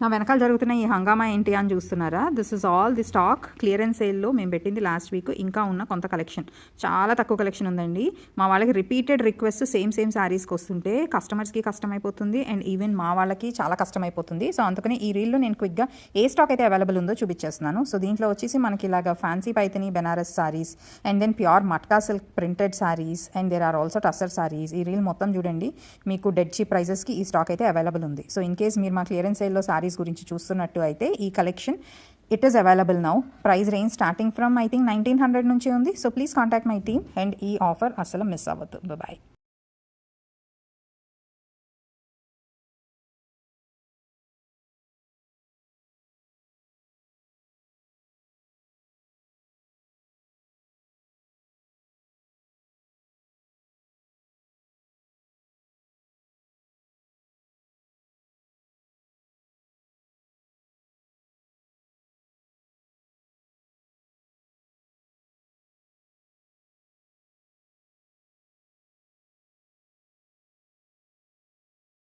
నా వెనకాల జరుగుతున్న ఈ హంగామా ఏంటి అని చూస్తున్నారా? This is all the stock clearance సేల్లో మేము పెట్టింది లాస్ట్ వీక్. ఇంకా ఉన్న కొంత కలెక్షన్, చాలా తక్కువ కలెక్షన్ ఉందండి. మా వాళ్ళకి రిపీటెడ్ రిక్వెస్ట్ సేమ్ శారీస్కి వస్తుంటే కస్టమర్స్కి కష్టం అయిపోతుంది అండ్ ఈవెన్ మా వాళ్ళకి చాలా కష్టం అయిపోతుంది. సో అందుకని ఈ రీల్లో నేను క్విక్గా ఏ స్టాక్ అయితే అవైలబుల్ ఉందో చూపించేస్తున్నాను. సో దీంట్లో వచ్చేసి మనకి ఇలాగా fancy Paithani Banaras saris and then pure matka silk printed saris and there are also tussar saris. ఈ రీల్ మొత్తం చూడండి, మీకు డెడ్ చీప్ ప్రైజెస్కి ఈ స్టాక్ అయితే అవైలబుల్ ఉంది. సో ఇన్ కేస్ మీరు మా క్లియరెన్స్ సేల్లో సారీస్ గురించి చూస్తున్నట్టు అయితే ఈ collection it is available now. Price range starting from I think 1900 నుంచి ఉంది. So please contact my team and ఈ ఆఫర్ అసలు మిస్ అవ్వద్దు. బాయ్.